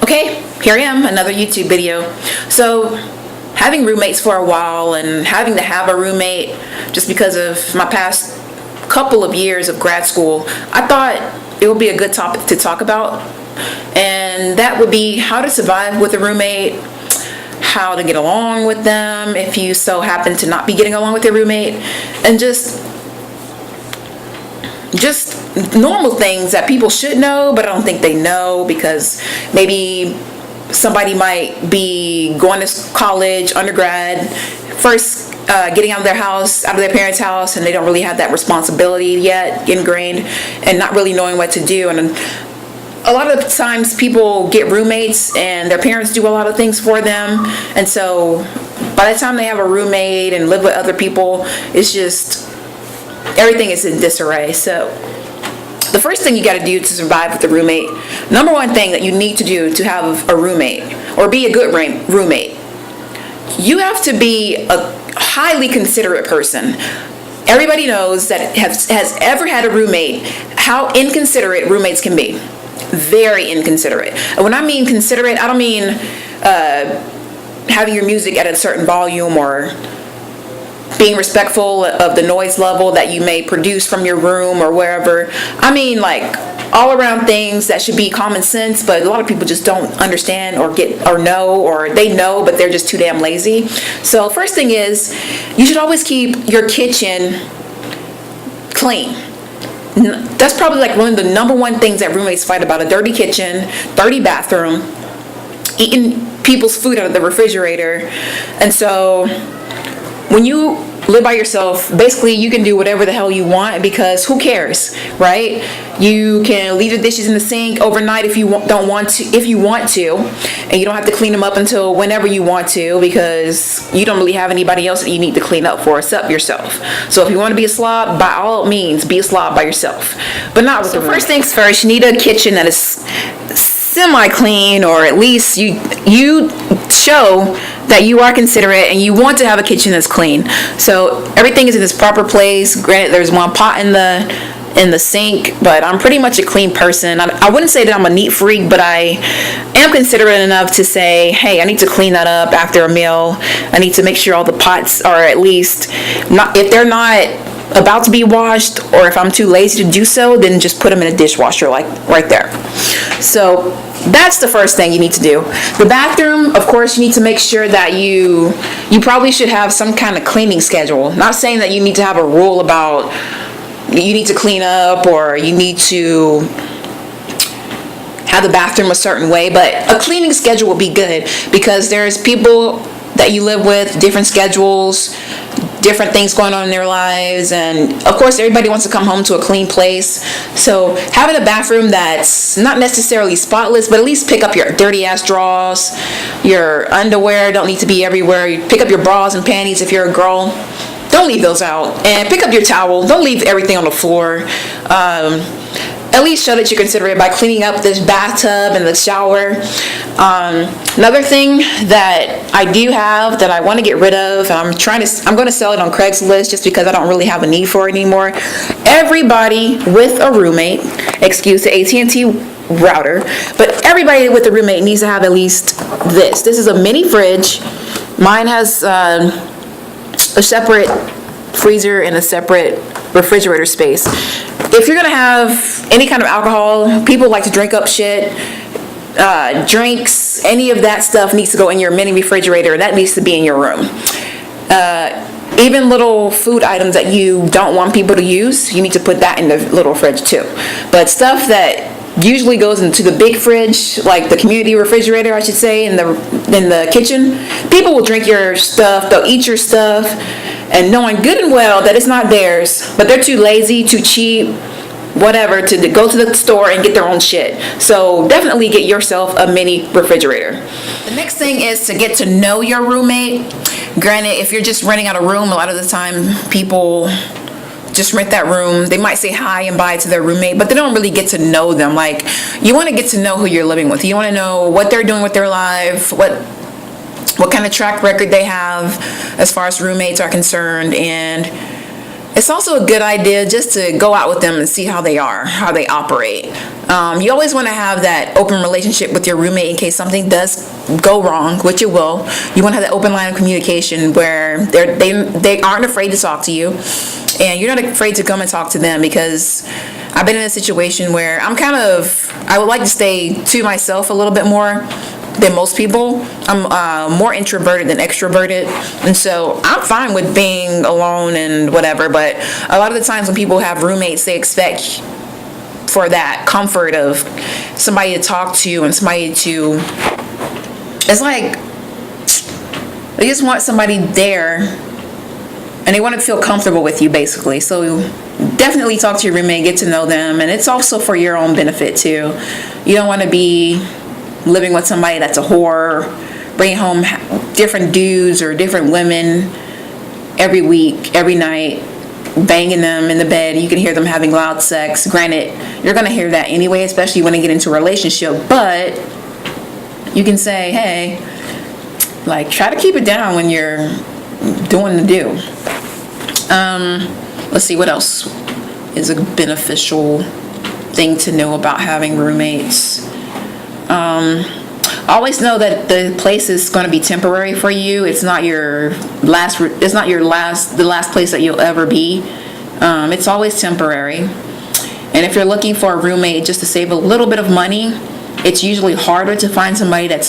Okay, here I am, another YouTube video. So, having roommates for a while and having to have a roommate just because of my past couple of years of grad school, I thought it would be a good topic to talk about. And that would be how to survive with a roommate, how to get along with them if you so happen to not be getting along with your roommate, and just normal things that people should know, but I don't think they know because maybe somebody might be going to college, undergrad, first getting out of their house, out of their parents' house, and they don't really have that responsibility yet ingrained and not really knowing what to do. And a lot of times people get roommates and their parents do a lot of things for them, and so by the time they have a roommate and live with other people, it's just everything is in disarray. So the first thing you got to do to survive with a roommate, number one thing that you need to do to have a roommate or be a good roommate, you have to be a highly considerate person. Everybody knows that has ever had a roommate how inconsiderate roommates can be. Very inconsiderate. And when I mean considerate, I don't mean having your music at a certain volume or being respectful of the noise level that you may produce from your room or wherever. I mean like all around things that should be common sense, but a lot of people just don't understand or know, or they know but they're just too damn lazy. So first thing is, you should always keep your kitchen clean. That's probably like one of the number one things that roommates fight about: a dirty kitchen, dirty bathroom, eating people's food out of the refrigerator. And so when you live by yourself, basically you can do whatever the hell you want because who cares, right? You can leave the dishes in the sink overnight if you want to, and you don't have to clean them up until whenever you want to because you don't really have anybody else that you need to clean up for except yourself. So if you want to be a slob, by all means, be a slob by yourself, but not with the roommate. First things first, you need a kitchen that is semi-clean, or at least you show that you are considerate and you want to have a kitchen that's clean. So everything is in its proper place. Granted, there's one pot in the sink, but I'm pretty much a clean person. I wouldn't say that I'm a neat freak, but I am considerate enough to say, hey, I need to clean that up after a meal. I need to make sure all the pots are at least not, if they're not about to be washed, or if I'm too lazy to do so, then just put them in a dishwasher, like right there. So that's the first thing you need to do. The bathroom, of course, you need to make sure that you probably should have some kind of cleaning schedule. Not saying that you need to have a rule about you need to clean up or you need to have the bathroom a certain way, but a cleaning schedule would be good because there's people that you live with, different schedules, different things going on in their lives, and of course everybody wants to come home to a clean place. So having a bathroom that's not necessarily spotless, but at least pick up your dirty ass drawers, your underwear don't need to be everywhere. You pick up your bras and panties if you're a girl, don't leave those out, and pick up your towel, don't leave everything on the floor. At least show that you're considerate by cleaning up this bathtub and the shower. Another thing that I do have that I want to get rid of, I'm going to sell it on Craigslist just because I don't really have a need for it anymore. Everybody with a roommate, excuse the AT&T router, but everybody with a roommate needs to have at least this. This is a mini fridge. Mine has a separate freezer and a separate refrigerator space. If you're gonna have any kind of alcohol, people like to drink up shit, drinks, any of that stuff needs to go in your mini refrigerator. That needs to be in your room. Even little food items that you don't want people to use, you need to put that in the little fridge too. But stuff that usually goes into the big fridge, like the community refrigerator, I should say, in the kitchen, people will drink your stuff, they'll eat your stuff, and knowing good and well that it's not theirs, but they're too lazy, too cheap, whatever, to go to the store and get their own shit. So definitely get yourself a mini refrigerator. The next thing is to get to know your roommate. Granted, if you're just renting out a room, a lot of the time people just rent that room. They might say hi and bye to their roommate, but they don't really get to know them. Like, you want to get to know who you're living with. You want to know what they're doing with their life, what kind of track record they have as far as roommates are concerned, and It's also a good idea just to go out with them and see how they are, how they operate. You always want to have that open relationship with your roommate in case something does go wrong, which it will. You want to have that open line of communication where they aren't afraid to talk to you, and you're not afraid to come and talk to them, because I've been in a situation where I would like to stay to myself a little bit more than most people. I'm more introverted than extroverted, and so I'm fine with being alone and whatever, but a lot of the times when people have roommates, they expect for that comfort of somebody to talk to and somebody to, it's like they just want somebody there and they want to feel comfortable with you, basically. So definitely talk to your roommate, get to know them, and it's also for your own benefit too. You don't want to be living with somebody that's a whore, bringing home different dudes or different women every week, every night, banging them in the bed. You can hear them having loud sex. Granted, you're going to hear that anyway, especially when they get into a relationship, but you can say, hey, like, try to keep it down when you're doing the do. Let's see, what else is a beneficial thing to know about having roommates? Always know that the place is going to be temporary for you. It's not the last place that you'll ever be. It's always temporary. And if you're looking for a roommate just to save a little bit of money, it's usually harder to find somebody that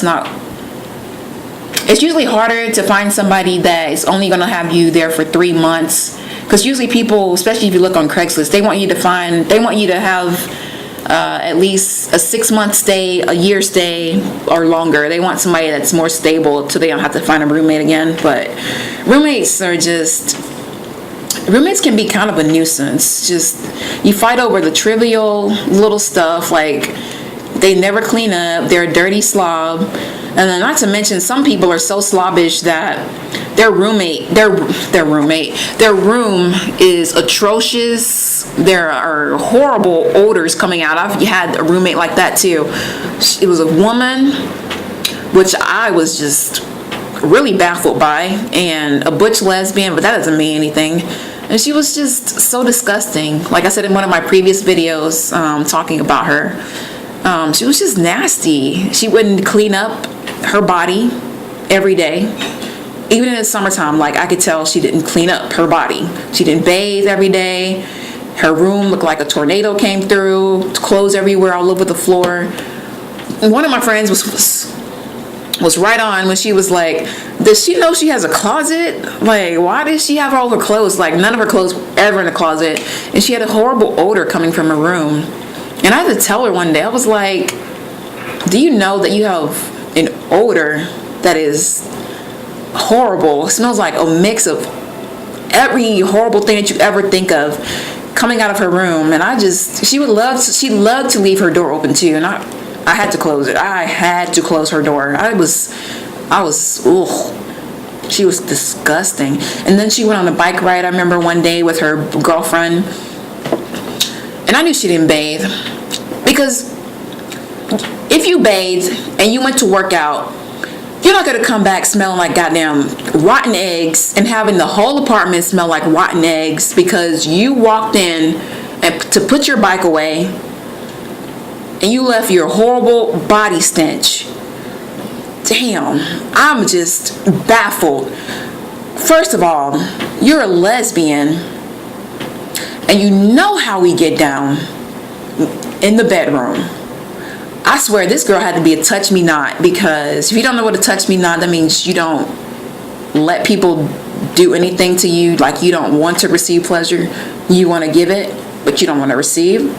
is only going to have you there for 3 months. Because usually people, especially if you look on Craigslist, they want you to have at least a 6-month stay, a year stay, or longer. They want somebody that's more stable so they don't have to find a roommate again. But roommates can be kind of a nuisance. Just, you fight over the trivial little stuff, like they never clean up, they're a dirty slob. And then not to mention, some people are so slobbish that their room is atrocious. There are horrible odors coming out. I've had a roommate like that too. It was a woman, which I was just really baffled by, and a butch lesbian, but that doesn't mean anything. And she was just so disgusting. Like I said in one of my previous videos, talking about her, she was just nasty. She wouldn't clean up her body every day. Even in the summertime, like, I could tell she didn't clean up her body. She didn't bathe every day. Her room looked like a tornado came through. Clothes everywhere all over the floor. And one of my friends was right on when she was like, does she know she has a closet? Like, why does she have all her clothes? Like, none of her clothes were ever in the closet. And she had a horrible odor coming from her room. And I had to tell her one day, I was like, do you know that you have an odor that is horrible? It smells like a mix of every horrible thing that you ever think of coming out of her room. And she loved to leave her door open too. And I had to close it. I had to close her door. She was disgusting. And then she went on a bike ride, I remember, one day with her girlfriend. And I knew she didn't bathe. Because if you bathed and you went to work out, you're not going to come back smelling like goddamn rotten eggs and having the whole apartment smell like rotten eggs because you walked in and to put your bike away and you left your horrible body stench. Damn, I'm just baffled. First of all, you're a lesbian and you know how we get down in the bedroom. I swear this girl had to be a touch me not, because if you don't know what a touch me not, that means you don't let people do anything to you. Like, you don't want to receive pleasure. You want to give it, but you don't want to receive.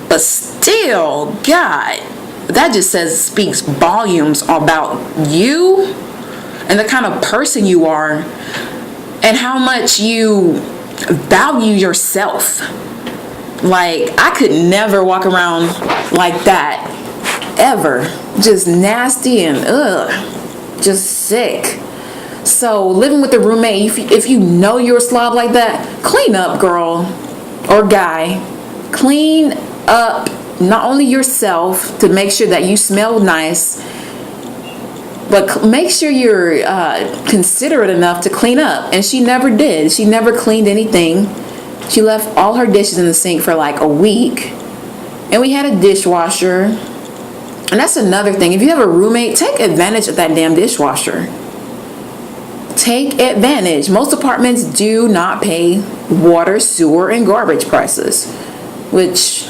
But still, God, that just speaks volumes about you and the kind of person you are and how much you value yourself. Like, I could never walk around like that ever. Just nasty and just sick. So living with a roommate, if you know you're a slob like that, clean up, girl or guy. Clean up not only yourself to make sure that you smell nice, but make sure you're considerate enough to clean up. And she never did. She never cleaned anything. She left all her dishes in the sink for like a week. And we had a dishwasher. And that's another thing. If you have a roommate, take advantage of that damn dishwasher. Take advantage. Most apartments do not pay water, sewer, and garbage prices, which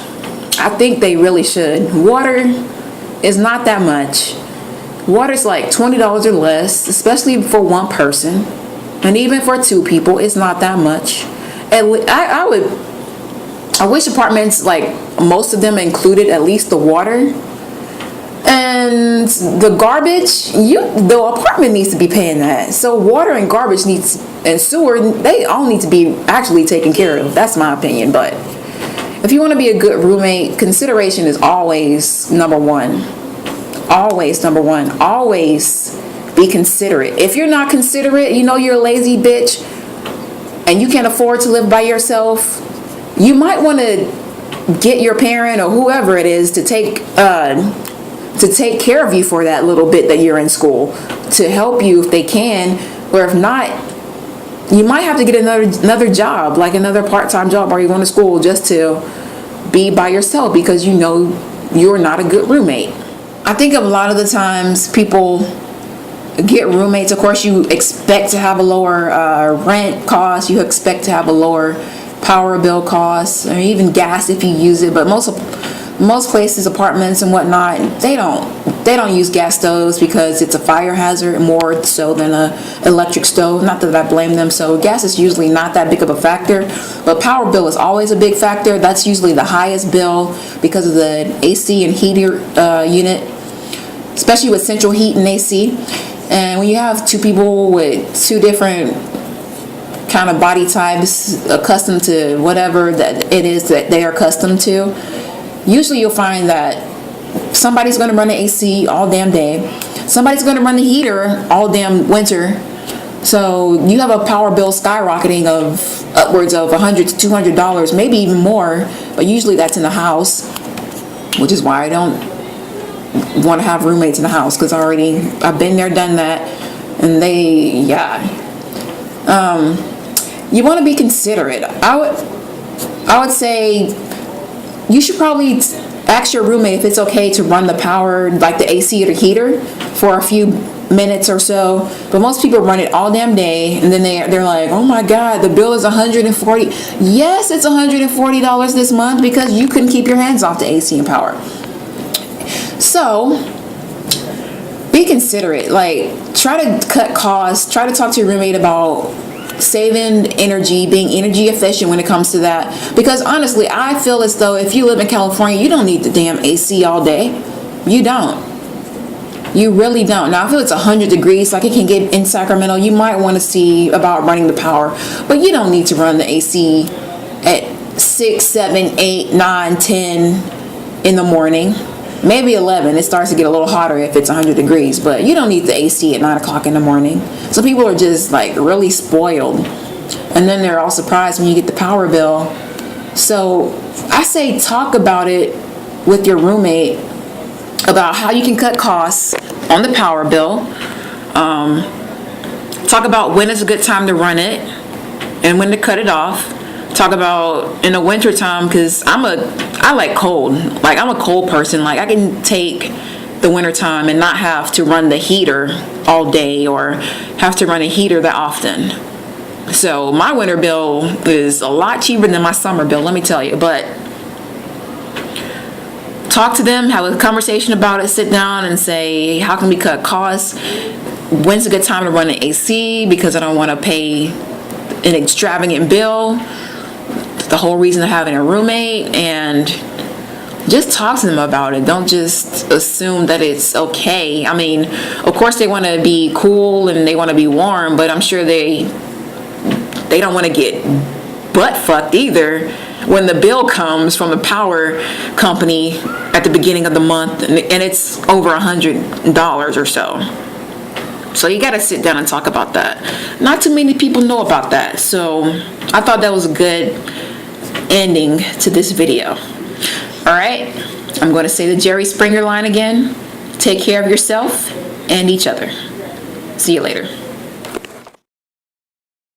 I think they really should. Water is not that much. Water's like $20 or less, especially for one person. And even for two people, it's not that much. And I wish apartments, like most of them, included at least the water. And the garbage, the apartment needs to be paying that. So water and garbage and sewer, they all need to be actually taken care of. That's my opinion. But if you want to be a good roommate, consideration is always number one. Always number one. Always be considerate. If you're not considerate, you're a lazy bitch and you can't afford to live by yourself, you might want to get your parent or whoever it is to take care of you for that little bit that you're in school, to help you if they can, or if not, you might have to get another job, like another part-time job while you're going to school, just to be by yourself because you're not a good roommate. I think a lot of the times people get roommates. Of course, you expect to have a lower rent cost, you expect to have a lower power bill cost, or even gas if you use it, but most places, apartments and whatnot, they don't use gas stoves because it's a fire hazard more so than a electric stove. Not that I blame them. So gas is usually not that big of a factor, but power bill is always a big factor. That's usually the highest bill because of the AC and heater unit, especially with central heat and AC. And when you have two people with two different kind of body types accustomed to whatever that it is that they are accustomed to, usually you'll find that somebody's going to run the AC all damn day. Somebody's going to run the heater all damn winter. So you have a power bill skyrocketing of upwards of $100 to $200, maybe even more. But usually that's in the house, which is why I don't want to have roommates in the house, because I've been there, done that, and you want to be considerate. I would say you should probably ask your roommate if it's okay to run the power, like the AC or the heater, for a few minutes or so. But most people run it all damn day, and then they're like, oh my god, the bill is $140. Yes, it's $140 this month because you couldn't keep your hands off the AC and power. So be considerate. Like, try to cut costs. Try to talk to your roommate about saving energy, being energy efficient when it comes to that. Because honestly, I feel as though if you live in California, you don't need the damn AC all day. You don't. You really don't. Now, if it's 100 degrees like it can get in Sacramento, you might want to see about running the power. But you don't need to run the AC at 6, 7, 8, 9, 10 in the morning. Maybe 11. It starts to get a little hotter if it's 100 degrees, but you don't need the AC at 9 o'clock in the morning. So people are just like really spoiled, and then they're all surprised when you get the power bill. So I say talk about it with your roommate about how you can cut costs on the power bill. Talk about when is a good time to run it and when to cut it off. Talk about in the winter time, because I like cold. Like, I'm a cold person. Like, I can take the winter time and not have to run the heater all day or have to run a heater that often. So my winter bill is a lot cheaper than my summer bill, let me tell you. But talk to them, have a conversation about it, sit down and say, how can we cut costs? When's a good time to run an AC? Because I don't want to pay an extravagant bill. The whole reason of having a roommate. And just talk to them about it. Don't just assume that it's okay. I mean, of course they want to be cool and they want to be warm, but I'm sure they don't want to get butt fucked either when the bill comes from the power company at the beginning of the month and it's over $100 or so. So you got to sit down and talk about that. Not too many people know about that. So I thought that was a good ending to this video. All right, I'm going to say the Jerry Springer line again. Take care of yourself and each other. See you later.